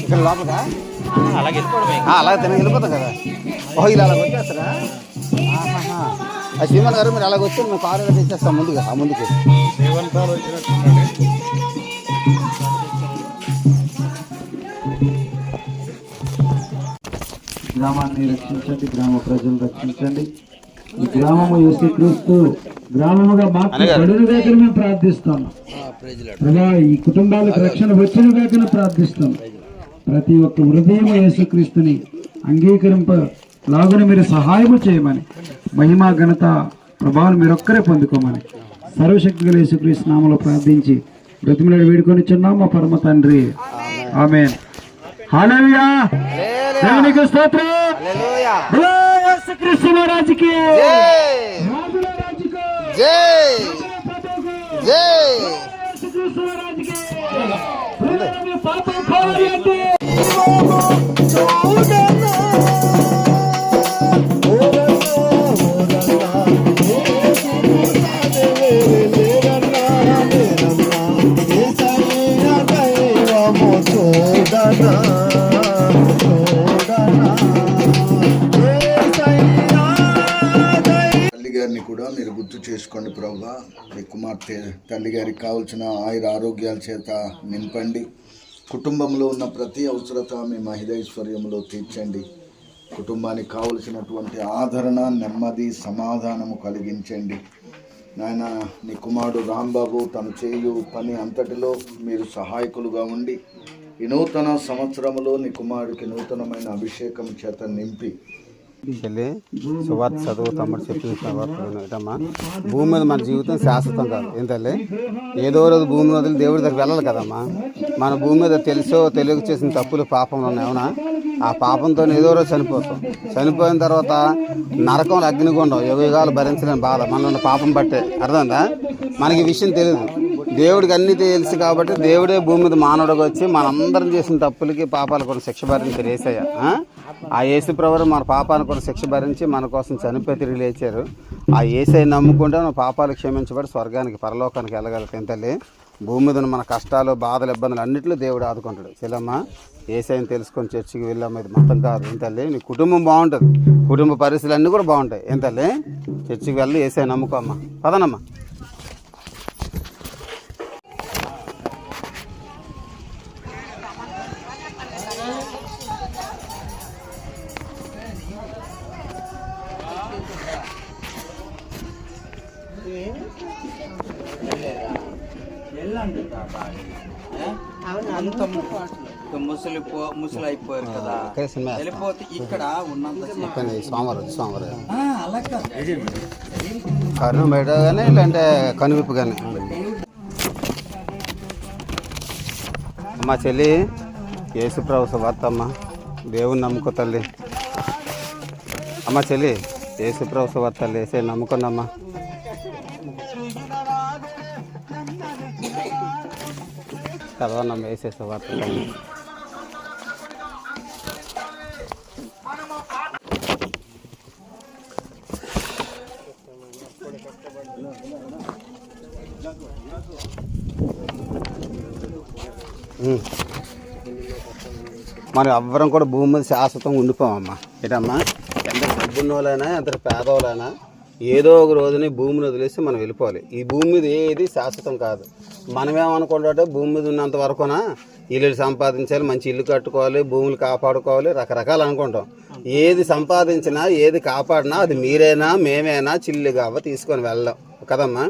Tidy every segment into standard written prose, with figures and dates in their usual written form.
ఇక్కడ లోపల అలాగే అలాగే తినక వెళ్ళిపోతాం కదా. ఓహో ఇలా అలాగ వచ్చేస్తారా? శ్రీమన్ గారు మీరు అలాగ వచ్చి మేము కారు తెచ్చేస్తాం ముందుగా ముందుకి. గ్రామాన్ని రక్షించండి, గ్రామ ప్రజలు రక్షించండి. ఈ గ్రామము యేసుక్రీస్తు గ్రామముగా మార్చబడినగాక మేము ప్రార్థిస్తాం. అలా ఈ కుటుంబాలకు రక్షణ వచ్చినగాక ప్రార్థిస్తాం. ప్రతి ఒక్క హృదయం యేసుక్రీస్తుని అంగీకరింపలాగున మీరు సహాయము చేయమని, మహిమ ఘనత ప్రభావం మీరొక్కరే పొందుకోమని సర్వశక్తి గల యేసుక్రీస్తు నామములో ప్రార్థించి బ్రతిమలాడి వేడుకొనిచున్నాం మా పరమ తండ్రి. ఆమేన్. హల్లెలూయా. దేవునికి స్తోత్రం. హల్లెలూయా. యేసుక్రీస్తు మహారాజుకి రాజుల రాజుకు జై జై. యేసుక్రీస్తు మహారాజుకి పాపం పోవాలంటే తల్లిగారిని కూడా మీరు గుర్తు చేసుకోండి ప్రభువా. మీ కుమార్తె తల్లిగారికి కావాల్సిన ఆయుర ఆరోగ్యాల చేత నింపండి. కుటుంబంలో ఉన్న ప్రతి అవసరత మీ మహిదైశ్వర్యంలో తీర్చండి. కుటుంబానికి కావలసినటువంటి ఆదరణ, నెమ్మది, సమాధానము కలిగించండి. నాయన నీ కుమారుడు రాంబాబు తను చేయు పని అంతటిలో మీరు సహాయకులుగా ఉండి ఈ నూతన సంవత్సరంలో నీ కుమారుడికి నూతనమైన అభిషేకం చేత నింపి చెల్లి సువార్త చదువు తమ్ముడు చెప్పినమ్మా. భూమి మీద మన జీవితం శాశ్వతం కాదు. ఏం తల్లి, ఏదో రోజు భూమి వదిలి దేవుడి దగ్గర వెళ్ళాలి కదమ్మా. మన భూమి మీద తెలుసో తెలియక చేసిన తప్పులు పాపంలో ఉన్నాయి. అవునా? ఆ పాపంతో ఏదో రోజు చనిపోతాం. చనిపోయిన తర్వాత నరకంలో అగ్నిగుండం యుగాలు భరించలేని బాధ మనలో ఉన్న పాపం బట్టే. అర్థందా? మనకి విషయం తెలియదు. దేవుడికి అన్నీ తెలుసు కాబట్టి దేవుడే భూమి మీద మానవుడికి వచ్చి మనందరం చేసిన తప్పులకి పాపాలకు కూడా శిక్ష భరించారు యేసయ్య. ఆ యేసు ప్రభువు మన పాపానికి కూడా శిక్ష భరించి మన కోసం చనిపోయి తిరిగి లేచారు. ఆ యేసయ్య నమ్ముకుంటే మన పాపాలు క్షమించబడి స్వర్గానికి పరలోకానికి వెళ్ళగలుగుతాం. తల్లి, భూమి మీద మన కష్టాలు, బాధలు, ఇబ్బందులు అన్నింటిలో దేవుడు ఆదుకుంటాడు. చెల్లమ్మ, యేసయ్యని తెలుసుకొని చర్చికి వెళ్ళాము. ఇది మతం కాదు. ఏం తల్లి, నీ కుటుంబం బాగుంటుంది, కుటుంబ పరిస్థితులు అన్నీ కూడా బాగుంటాయి. ఏం తల్లి, చర్చికి వెళ్ళి యేసయ్య నమ్ముకోమ్మా. పదనమ్మా. ముసలి అయిపోయారు కదా, వెళ్ళిపోతే ఇక్కడ ఉన్నంత సోమవారం కరుణ బయట కానీ లేదంటే కనువిప్పు కానీ. అమ్మా చెల్లి, యేసుప్రభు సువార్త అమ్మ, దేవుని నమ్ముకో తల్లి. అమ్మ చెల్లి, యేసుప్రభు సువార్త తల్లి, వేసే నమ్ముకున్నమ్మా. చదవనమ్మ వేసే సువార్త తల్లి. మనం ఎవ్వరం కూడా భూమి మీద శాశ్వతంగా ఉండిపోమమ్మా. ఏంటమ్మా, ఎంత డబ్బున్నోళ్ళైనా ఎంత పేదవాళ్ళైనా ఏదో ఒక రోజుని భూమిని వదిలేసి మనం వెళ్ళిపోవాలి. ఈ భూమి మీద ఏది శాశ్వతం కాదు. మనమేమనుకుంటే భూమి మీద ఉన్నంత వరకునా ఇల్లు సంపాదించాలి, మంచి ఇల్లు కట్టుకోవాలి, భూములు కాపాడుకోవాలి, రకరకాలు అనుకుంటాం. ఏది సంపాదించినా ఏది కాపాడినా అది మీరైనా మేమైనా చిల్లుగా తీసుకొని వెళ్ళాం కదమ్మా.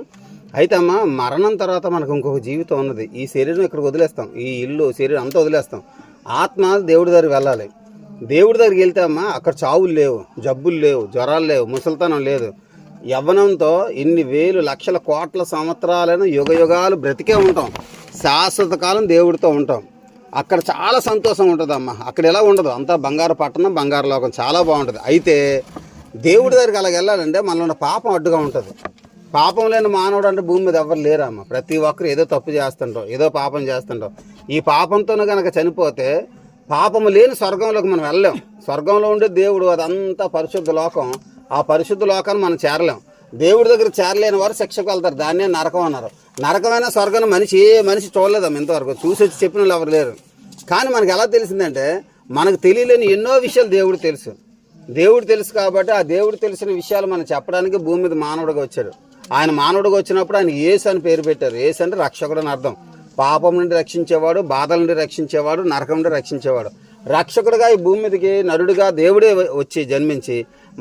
అయితే అమ్మ, మరణం తర్వాత మనకు ఇంకొక జీవితం ఉన్నది. ఈ శరీరం ఇక్కడికి వదిలేస్తాం, ఈ ఇల్లు శరీరం అంతా వదిలేస్తాం. ఆత్మ దేవుడి దగ్గరికి వెళ్ళాలి. దేవుడి దగ్గరికి వెళ్తే అమ్మ అక్కడ చావులు లేవు, జబ్బులు లేవు, జ్వరాలు లేవు, ముసలితనం లేదు. యవ్వనంతో ఇన్ని వేలు లక్షల కోట్ల సంవత్సరాలైనా యుగ యుగాలు బ్రతికే ఉంటాం. శాశ్వత కాలం దేవుడితో ఉంటాం. అక్కడ చాలా సంతోషం ఉంటుంది అమ్మ. అక్కడ ఎలా ఉండదు, అంతా బంగారు పట్టణం, బంగారు లోకం, చాలా బాగుంటుంది. అయితే దేవుడి దగ్గరికి అలాగ వెళ్ళాలంటే మనలో ఉన్న పాపం అడ్డుగా ఉంటుంది. పాపం లేని మానవుడు అంటే భూమి మీద ఎవరు లేరమ్మ. ప్రతి ఒక్కరు ఏదో తప్పు చేస్తుంటాం, ఏదో పాపం చేస్తుంటాం. ఈ పాపంతోనే కనుక చనిపోతే పాపము లేని స్వర్గంలోకి మనం వెళ్ళలేం. స్వర్గంలో ఉండే దేవుడు అదంతా పరిశుద్ధ లోకం. ఆ పరిశుద్ధ లోకాన్ని మనం చేరలేం. దేవుడి దగ్గర చేరలేని వారు శిక్షకు వెళ్తారు. దాన్నే నరకం అన్నారు. నరకమైన స్వర్గాన్ని మనిషి చూడలేదమ్మ ఇంతవరకు. చూసి వచ్చి చెప్పిన వాళ్ళు ఎవరు లేరు. కానీ మనకు ఎలా తెలిసిందంటే మనకు తెలియలేని ఎన్నో విషయాలు దేవుడు తెలుసు. దేవుడు తెలుసు కాబట్టి ఆ దేవుడు తెలిసిన విషయాలు మనం చెప్పడానికి భూమి మీద మానవుడిగా వచ్చాడు. ఆయన మానవుడిగా వచ్చినప్పుడు ఆయన యేసు అని పేరు పెట్టారు. యేసు అంటే రక్షకుడు అని అర్థం. పాపం నుండి రక్షించేవాడు, బాధల నుండి రక్షించేవాడు, నరకం నుండి రక్షించేవాడు. రక్షకుడుగా ఈ భూమి మీదకి నరుడిగా దేవుడే వచ్చి జన్మించి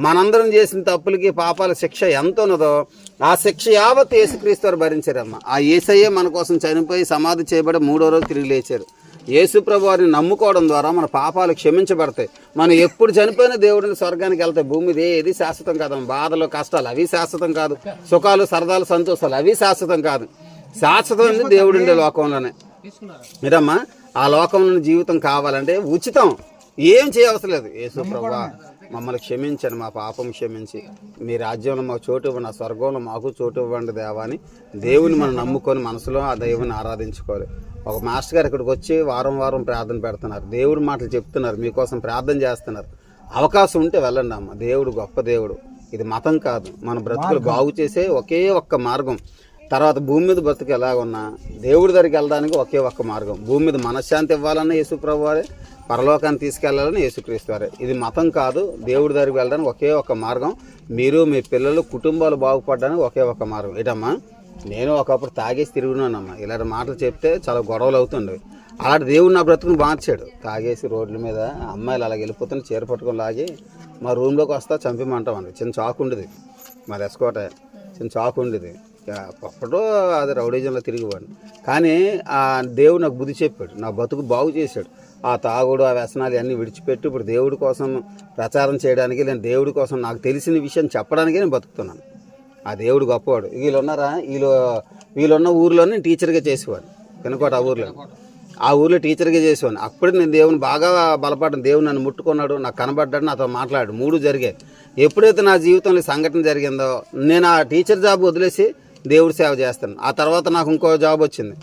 మనందరం చేసిన తప్పులకి పాపాల శిక్ష ఎంత ఉన్నదో ఆ శిక్ష యావత్ యేసుక్రీస్తు వారు భరించారమ్మ. ఆ యేసయ్యే మన కోసం చనిపోయి సమాధి చేయబడి 3వ రోజు తిరిగి లేచారు. యేసు ప్రభు వారిని నమ్ముకోవడం ద్వారా మన పాపాలు క్షమించబడతాయి. మనం ఎప్పుడు చనిపోయిన దేవుడిని స్వర్గానికి వెళ్తాయి. భూమి మీద ఏది శాశ్వతం కాదమ్మ. బాధలు కష్టాలు అవి శాశ్వతం కాదు. సుఖాలు సరదాలు సంతోషాలు అవి శాశ్వతం కాదు. శాశ్వతమైనది దేవుడు ఉండే లోకంలోనే. మీరమ్మా ఆ లోకంలో జీవితం కావాలంటే ఉచితం, ఏం చేయవసరం లేదు. యేసు ప్రభువా మమ్మల్ని క్షమించండి, మా పాపం క్షమించి మీ రాజ్యంలో మాకు చోటు ఇవ్వండి, ఆ స్వర్గంలో మాకు చోటు ఇవ్వండి దేవా అని దేవుని మనం నమ్ముకొని మనసులో ఆ దేవుని ఆరాధించుకోవాలి. ఒక మాస్టర్ గారు ఇక్కడికి వచ్చి వారం వారం ప్రార్థన పెడుతున్నారు. దేవుడి మాటలు చెప్తున్నారు, మీకోసం ప్రార్థన చేస్తున్నారు. అవకాశం ఉంటే వెళ్ళండి అమ్మ. దేవుడు గొప్ప దేవుడు. ఇది మతం కాదు, మన బ్రతుకులు బాగు చేసే ఒకే ఒక్క మార్గం. తర్వాత భూమి మీద బ్రతుకు ఎలాగున్నా దేవుడి దగ్గరికి వెళ్ళడానికి ఒకే ఒక్క మార్గం. భూమి మీద మనశ్శాంతి ఇవ్వాలన్నా యేసు ప్రభు వారే, పరలోకాన్ని తీసుకెళ్లాలని యేసుక్రీస్తు వారే. ఇది మతం కాదు, దేవుడి దగ్గరికి వెళ్ళడానికి ఒకే ఒక్క మార్గం. మీరు మీ పిల్లలు కుటుంబాలు బాగుపడడానికి ఒకే ఒక్క మార్గం. ఏటమ్మా నేను ఒకప్పుడు తాగేసి తిరుగున్నానమ్మా. ఇలాంటి మాటలు చెప్తే చాలా గొడవలు అవుతుండేవి. అలాంటి దేవుడు నా బ్రతుకుని మార్చాడు. తాగేసి రోడ్ల మీద అమ్మాయిలు అలాగ వెళ్ళిపోతున్న చీర పట్టుకొని లాగి మా రూమ్లోకి వస్తా చంపిమంటామండి. చిన్న చాకు ఉండేది, మా ఎస్కోట చిన్న చాకు ఉండేది. అప్పుడు అది రౌడీజంలో తిరిగివాడిని. కానీ ఆ దేవుడు నాకు బుద్ధి చెప్పాడు, నా బతుకు బాగు చేశాడు. ఆ తాగుడు ఆ వ్యసనాలు అన్నీ విడిచిపెట్టి ఇప్పుడు దేవుడి కోసం ప్రచారం చేయడానికి, నేను దేవుడి కోసం నాకు తెలిసిన విషయం చెప్పడానికే నేను బతుకుతున్నాను. ఆ దేవుడు గొప్పవాడు. వీళ్ళున్నారా, వీళ్ళున్న ఊర్లోనే నేను టీచర్గా చేసేవాడు. కనుకోట ఆ ఊర్లో టీచర్గా చేసేవాడిని. అప్పుడు నేను దేవుని బాగా బలపడ్డాను. దేవుడు నన్ను ముట్టుకున్నాడు, నాకు కనబడ్డాడు, నాతో మాట్లాడు. 3 జరిగాయి. ఎప్పుడైతే నా జీవితంలో సంఘటన జరిగిందో నేను ఆ టీచర్ జాబ్ వదిలేసి దేవుడి సేవ చేస్తాను. ఆ తర్వాత నాకు ఇంకో జాబ్ వచ్చింది.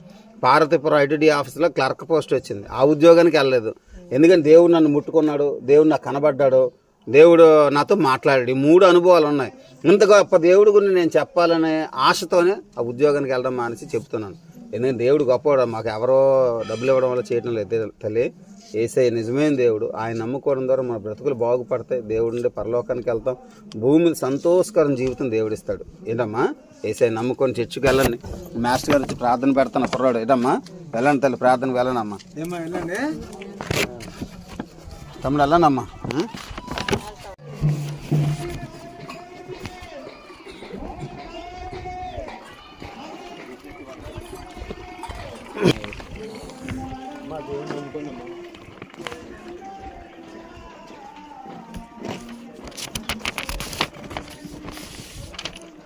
పార్వతీపురం ఐటీడీ ఆఫీస్లో క్లర్క్ పోస్ట్ వచ్చింది. ఆ ఉద్యోగానికి వెళ్ళలేదు. ఎందుకంటే దేవుడు నన్ను ముట్టుకున్నాడు, దేవుడు నాకు కనబడ్డాడు, దేవుడు నాతో మాట్లాడాడు. ఈ 3 అనుభవాలు ఉన్నాయి. ఇంత గొప్ప దేవుడి గురించి నేను చెప్పాలనే ఆశతోనే ఆ ఉద్యోగానికి వెళ్ళడం మానేసి చెప్తున్నాను. ఎందుకంటే దేవుడు గొప్పవాడు. మాకు ఎవరో డబ్బులు ఇవ్వడం వల్ల చేయడం లేదు తల్లి. యేసయ్య నిజమైన దేవుడు. ఆయన నమ్ముకోవడం ద్వారా మన బ్రతుకులు బాగుపడతాయి. దేవుడి నుండి పరలోకానికి వెళ్తాం. భూమి సంతోషకరం జీవితం దేవుడు ఇస్తాడు. ఏంటమ్మా యేసయ్య నమ్ముకొని చర్చికి వెళ్ళండి. మాస్టర్ గారు వచ్చి ప్రార్థన పెడతాను కుర్రాడు. ఏంటమ్మా వెళ్ళండి తల్లి, ప్రార్థనకి వెళ్ళనమ్మా. తమ్ముడు వెళ్ళనమ్మా.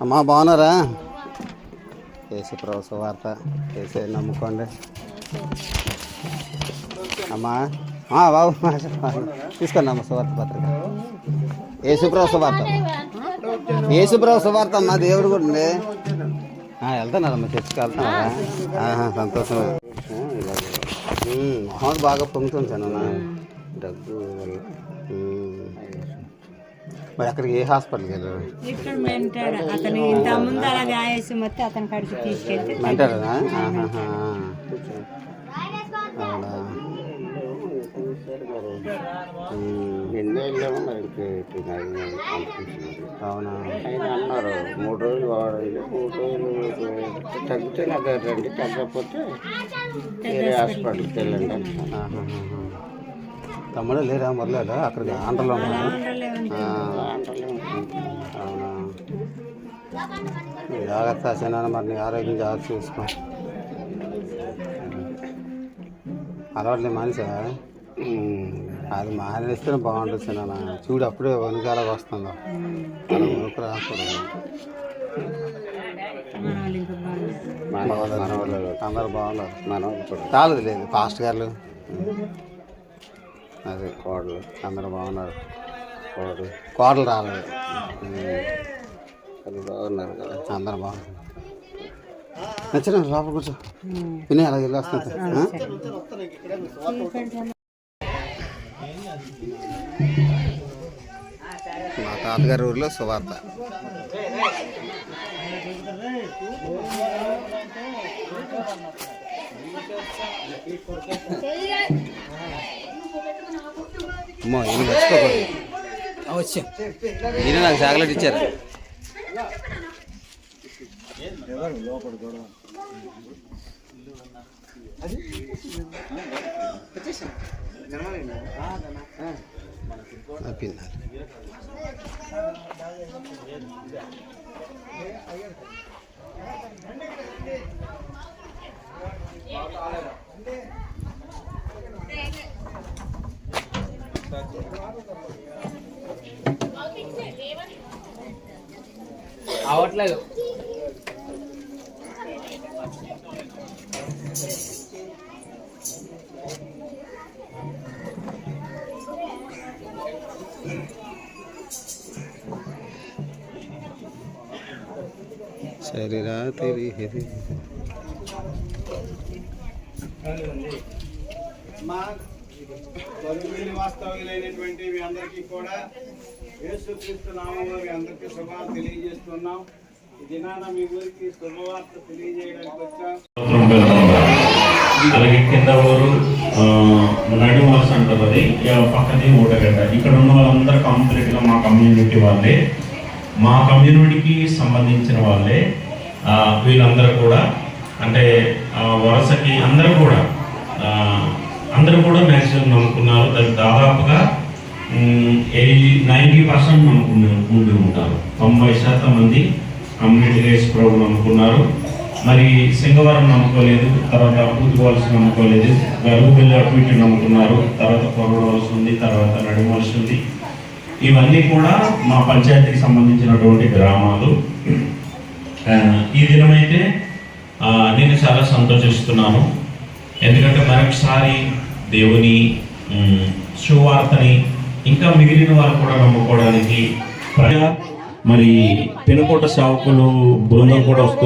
అమ్మా బాగున్నారా? యేసు ప్రభు సువార్త యేసే నమ్ముకోండి అమ్మా. బాబు తీసుకోండి అమ్మ సువార్త పత్రిక. యేసు ప్రభు సువార్త, యేసు ప్రభు సువార్త అమ్మా. దేవుడు కూడా ఉంది. వెళ్తున్నారమ్మా, చర్చికి వెళ్తున్నారా? సంతోషం. మొహం బాగా పొంగుతుంది సార్ దగ్గు. మరి అక్కడికి ఏ హాస్పిటల్కి వెళ్ళారు? అంటారా? అవునా? అవునా? అన్నారు 3 రోజులు వాడాలి, 3 రోజులు తగ్గితే నాకు రండి, తగ్గకపోతే వేరే హాస్పిటల్కి వెళ్ళండి. తమ్ముడు లేరా మొదలేదా? అక్కడికి ఆంధ్రలో ఉన్నాను. అవునా? జాగ్రత్త చిన్న, మరి నీ ఆరోగ్యం జాగ్రత్త చూసుకో. అలవాట్లే మనిషా? అది మానేస్తేనే బాగుంటుంది చిన్న. చూడు అప్పుడే వెనుకాలకు వస్తుందో అలా వరకు రాకూడదు. అందరు బాగున్నారు. మనం చాలదు లేదు పాస్ట్ గారు, అదే కోడలు అందరూ బాగున్నారు. కోడలు రాలేదు, అది బాగున్నారు కదా, అందరూ బాగున్నారు. నచ్చిన లోపల కూర్చో విని అలా వెళ్ళి వస్తుంది. మా తాతగారి ఊరిలో సువార్త. అమ్మో ఇది మర్చిపోకూడదు. వచ్చా మీరే నాకు చాక్లెట్ ఇచ్చారు. పిన్నారు అవట్లేదు. శరీరా తెరి హెరి వాస్తవ్యులైనటువంటి మీ అందరికీ కూడా యేసుక్రీస్తు నామంలో మీ అందరికీ శుభాలు తెలియజేస్తున్నాం. ఈ దినాన మీ ఊరికి శుభవార్త తెలియజేయడానికి వచ్చాం. అలాగే కింద ఊరు నడిమలస అంటారు, అది పక్కనే ఊటగడ్డ. ఇక్కడ ఉన్న వాళ్ళందరూ కంప్లీట్గా మా కమ్యూనిటీ వాళ్ళే, మా కమ్యూనిటీకి సంబంధించిన వాళ్ళే. వీళ్ళందరూ కూడా అంటే వరుసకి అందరూ కూడా మ్యాక్సిమం నమ్ముకున్నారు. దాదాపుగా 90% నమ్ముకుంటూ ఉంటారు. 90% మంది కమ్యూనిటీ రేస్ ప్రోగ్రాం నమ్ముకున్నారు. మరి సింగవరం నమ్ముకోలేదు, తర్వాత పూతువలస నమ్ముకోలేదు, గరుగుబెల్లి అటు ఇటు నమ్ముకున్నారు, తర్వాత పొరవలసి ఉంది, తర్వాత నడిమలసి ఉంది. ఇవన్నీ కూడా మా పంచాయతీకి సంబంధించినటువంటి గ్రామాలు. ఈ దినమైతే నేను చాలా సంతోషిస్తున్నాను. ఎందుకంటే మరొకసారి దేవుని సువార్తని ఇంకా మిగిలిన వారు కూడా నమ్ముకోవడానికి మరి పెనుకోట సేవకులు బృందం కూడా వస్తుంది.